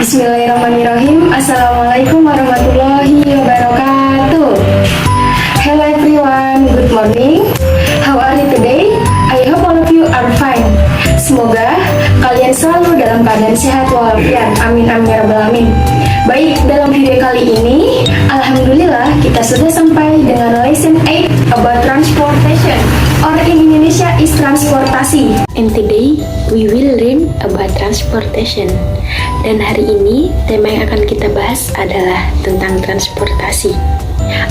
Bismillahirrahmanirrahim. Assalamualaikum warahmatullahi wabarakatuh. Hello everyone, good morning. How are you today? I hope all of you are fine. Semoga kalian selalu dalam keadaan sehat walafiat. Amin amin ya rabbal alamin. Baik, dalam video kali ini alhamdulillah kita sudah sampai dengan lesson 8 about transportation, or in Indonesia is transportasi. And today we will learn about transportation. Dan hari ini tema yang akan kita bahas adalah tentang transportasi.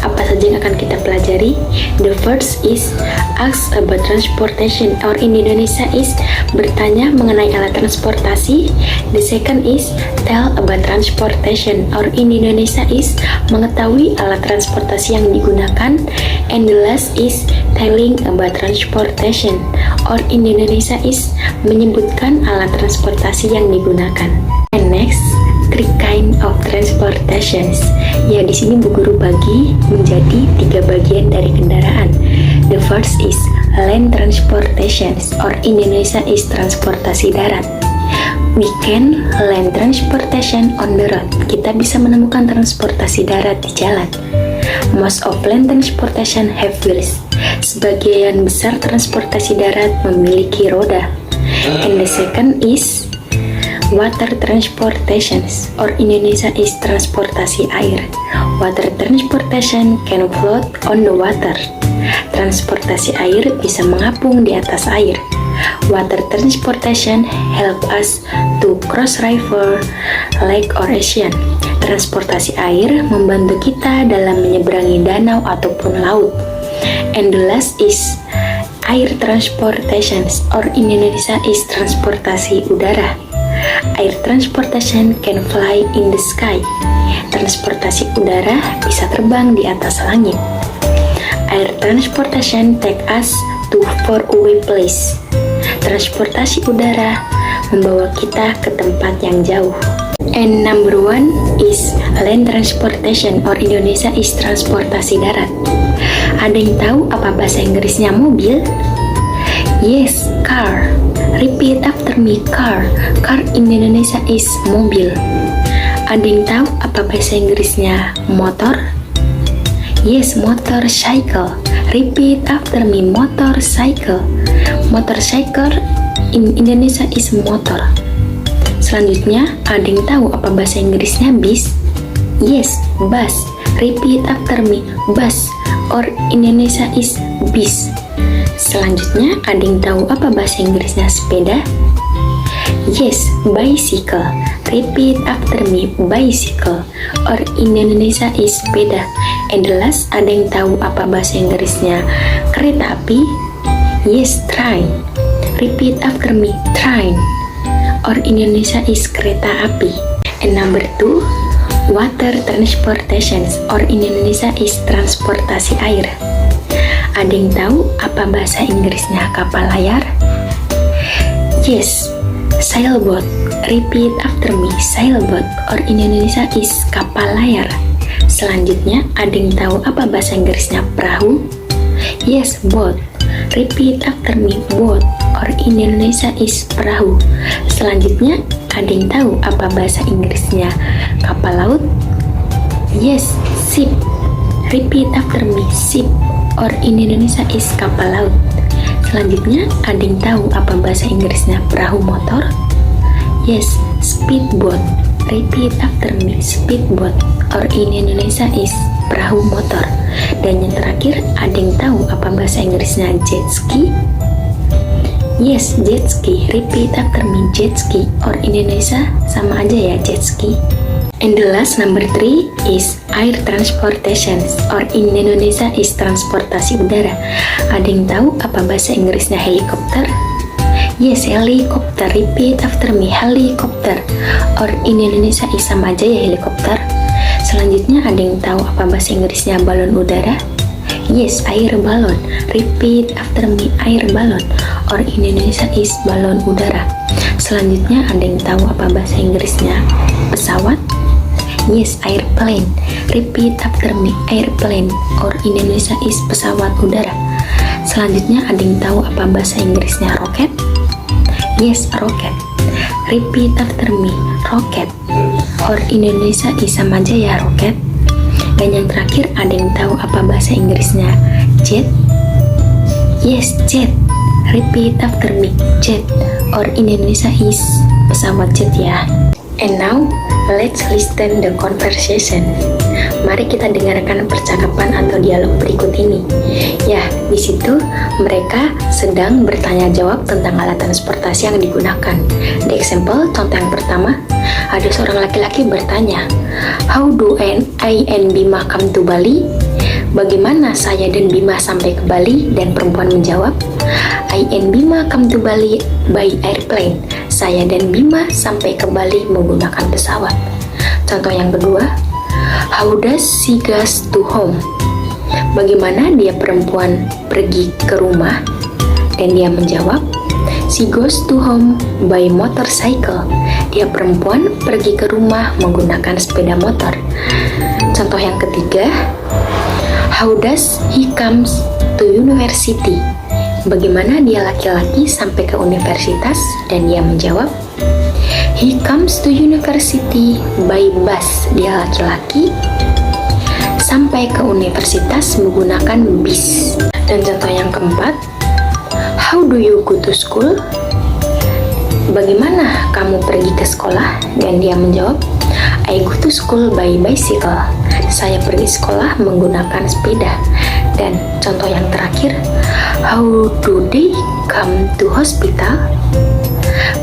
Apa saja yang akan kita pelajari? The first is ask about transportation, or in Indonesia is bertanya mengenai alat transportasi. The second is tell about transportation, or in Indonesia is mengetahui alat transportasi yang digunakan. And the last is telling about transportation, or in Indonesia is menyebutkan alat transportasi yang digunakan. And next, three kind of transportations. Ya, di sini Bu Guru bagi menjadi 3 bagian dari kendaraan. The first is land transportations, or in Indonesia is transportasi darat. We can land transportation on the road. Kita bisa menemukan transportasi darat di jalan. Most of land transportation have wheels. Sebagian besar transportasi darat memiliki roda. And the second is water transportations, or in Indonesia is transportasi air. Water transportation can float on the water. Transportasi air bisa mengapung di atas air. Water transportation help us to cross river, lake or ocean. Transportasi air membantu kita dalam menyeberangi danau ataupun laut. And the last is air transportations, or in Indonesia is transportasi udara. Air transportation can fly in the sky. Transportasi udara bisa terbang di atas langit. Air transportation take us to far away place. Transportasi udara membawa kita ke tempat yang jauh. And number 1 is land transportation, or Indonesia is transportasi darat. Ada yang tahu apa bahasa Inggrisnya mobil? Yes, car. Repeat after me, car. Car in Indonesia is mobil. Ada yang tahu apa bahasa Inggrisnya motor? Yes, motorcycle. Repeat after me, motorcycle. Motorcycle in Indonesia is motor. Selanjutnya, ada yang tahu apa bahasa Inggrisnya bis? Yes, bus. Repeat after me, bus. Or Indonesia is bis. Selanjutnya, ada yang tahu apa bahasa Inggrisnya sepeda? Yes, bicycle. Repeat after me, bicycle. Or Indonesia is sepeda. And the last, ada yang tahu apa bahasa Inggrisnya kereta api? Yes, train. Repeat after me, train. Or Indonesia is kereta api. And number 2, water transportations, or in Indonesia is transportasi air. Ada yang tahu apa bahasa Inggrisnya kapal layar? Yes, sailboat. Repeat after me, sailboat. Or in Indonesia is kapal layar. Selanjutnya, ada yang tahu apa bahasa Inggrisnya perahu? Yes, boat. Repeat after me, boat. Or in Indonesia is perahu. Selanjutnya, ada yang tahu apa bahasa Inggrisnya kapal laut? Yes, ship. Repeat after me, ship. Or in Indonesia is kapal laut. Selanjutnya, ada yang tahu apa bahasa Inggrisnya perahu motor? Yes, speedboat. Repeat after me, speedboat. Or in Indonesia is perahu motor. Dan yang terakhir, ada yang tahu apa bahasa Inggrisnya jet ski? Yes, jet ski. Repeat after me, jet ski. Or in Indonesia sama aja ya, jet ski. And the last, number 3 is air transportation, or in Indonesia is transportasi udara. Ada yang tahu apa bahasa Inggrisnya helikopter? Yes, helikopter. Repeat after me, helikopter. Or in Indonesia is sama aja ya, helikopter. Selanjutnya, ada yang tahu apa bahasa Inggrisnya balon udara? Yes, air balon. Repeat after me, air balon. Or in Indonesia is balon udara. Selanjutnya, ada yang tahu apa bahasa Inggrisnya pesawat? Yes, airplane. Repeat after me, airplane. Or in Indonesia is pesawat udara. Selanjutnya, ada yang tahu apa bahasa Inggrisnya roket? Yes, rocket. Repeat after me, rocket. Or Indonesia is sama aja ya roket. Dan yang terakhir, ada yang tahu apa bahasa Inggrisnya jet? Yes, jet. Repeat after me, jet. Or Indonesia is pesawat jet ya. And now, let's listen the conversation. Mari kita dengarkan percakapan atau dialog berikut ini. Ya, di situ mereka sedang bertanya jawab tentang alat transportasi yang digunakan. The example, contoh yang pertama, ada seorang laki-laki bertanya, "How do I and Bima come to Bali?" Bagaimana saya dan Bima sampai ke Bali? Dan perempuan menjawab, "I and Bima come to Bali by airplane." Saya dan Bima sampai ke Bali menggunakan pesawat. Contoh yang kedua, "How does she goes to home?" Bagaimana dia perempuan pergi ke rumah? Dan dia menjawab, "She goes to home by motorcycle." Dia perempuan pergi ke rumah menggunakan sepeda motor. Contoh yang ketiga, "How does he comes to university?" Bagaimana dia laki-laki sampai ke universitas? Dan dia menjawab, "He comes to university by bus." Dia laki-laki sampai ke universitas menggunakan bis. Dan contoh yang keempat, "How do you go to school?" Bagaimana kamu pergi ke sekolah? Dan dia menjawab, "I go to school by bicycle." Saya pergi sekolah menggunakan sepeda. Dan contoh yang terakhir, "How do they come to hospital?"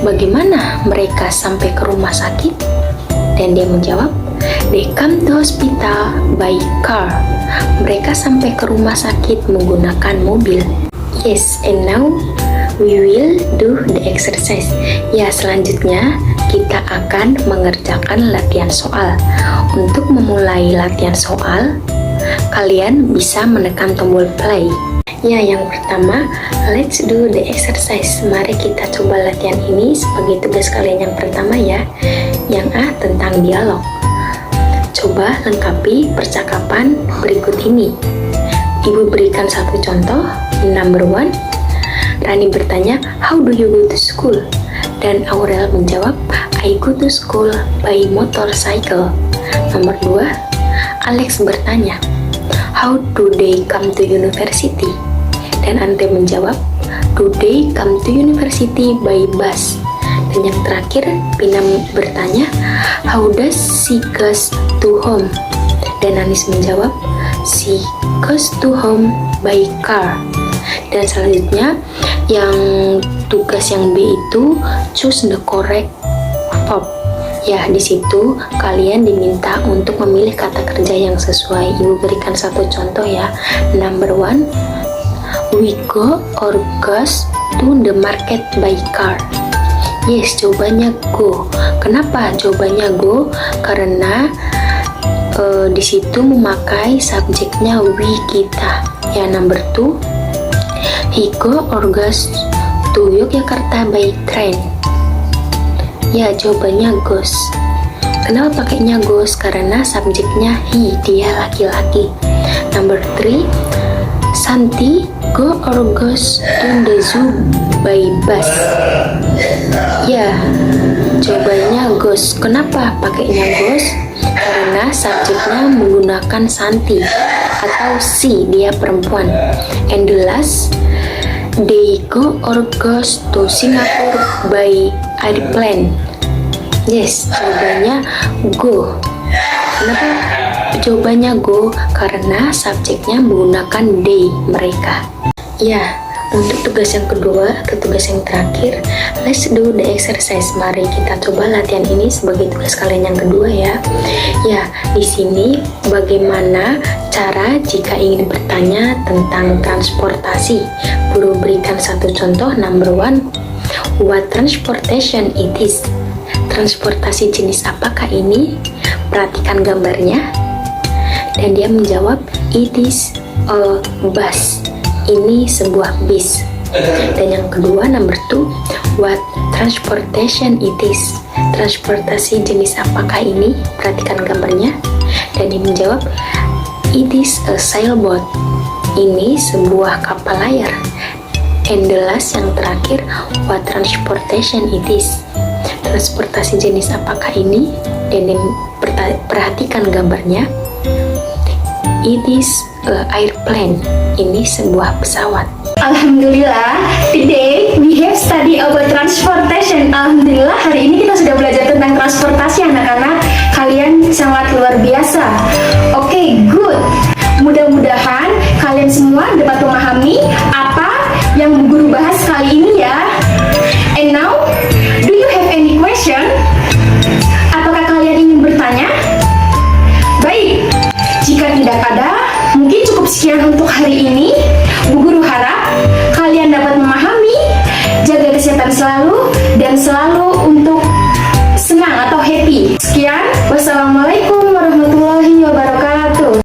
Bagaimana mereka sampai ke rumah sakit? Dan dia menjawab, "They come to hospital by car." Mereka sampai ke rumah sakit menggunakan mobil. Yes, and now we will do the exercise. Ya, selanjutnya kita akan mengerjakan latihan soal. Untuk memulai latihan soal, kalian bisa menekan tombol play. Ya, yang pertama, let's do the exercise. Mari kita coba latihan ini sebagai tugas kalian yang pertama ya. Yang A, tentang dialog. Coba lengkapi percakapan berikut ini. Ibu berikan satu contoh. Number 1, Rani bertanya, "How do you go to school?" Dan Aurel menjawab, "I go to school by motorcycle." Nomor 2, Alex bertanya, "How do they come to university?" Dan Ante menjawab, "Do they come to university by bus?" Dan yang terakhir, Pina bertanya, "How does she goes to home?" Dan Anis menjawab, "She goes to home by car." Dan selanjutnya, yang tugas yang B itu choose the correct verb. Ya, di situ kalian diminta untuk memilih kata kerja yang sesuai. Ibu berikan satu contoh ya. Number 1, we go or goes to the market by car. Yes, jawabannya go. Kenapa jawabannya go? Karena di situ memakai subjeknya we kita. Ya, number 2, he go or goes to Yogyakarta by train. Ya, jawabannya goes. Kenapa pakainya goes? Karena subjeknya he, dia laki-laki. Number 3, Santi go or goes to the zoo by bus. Ya, jawabannya goes. Kenapa pakainya goes? Karena subjeknya menggunakan Santi atau si, dia perempuan. And the last, they go or goes to Singapore by airplane. Yes, jawabannya go. Kenapa jawabannya go? Karena subjeknya menggunakan they, mereka. Ya, untuk tugas yang kedua atau tugas yang terakhir, let's do the exercise. Mari kita coba latihan ini sebagai tugas kalian yang kedua ya. Ya, di sini bagaimana cara jika ingin bertanya tentang transportasi. Guru berikan satu contoh. Number 1, what transportation it is? Transportasi jenis apakah ini? Perhatikan gambarnya. Dan dia menjawab, it is a bus. Ini sebuah bis. Dan yang kedua, number 2, what transportation it is? Transportasi jenis apakah ini? Perhatikan gambarnya. Dan dia menjawab, it is a sailboat. Ini sebuah kapal layar. And the last, yang terakhir, what transportation it is? transportasi jenis apakah ini? Dan perhatikan gambarnya. It is a airplane. Ini sebuah pesawat. Alhamdulillah, today we have study about transportation. Alhamdulillah, hari ini kita sudah belajar tentang transportasi anak-anak. Kalian sangat luar biasa. Oke, good. Mudah-mudahan kalian semua dapat memahami apa yang Bu Guru bahas kali ini ya. And now, do you have any question? Apakah kalian ingin bertanya? Baik, jika tidak ada, mungkin cukup sekian untuk hari ini.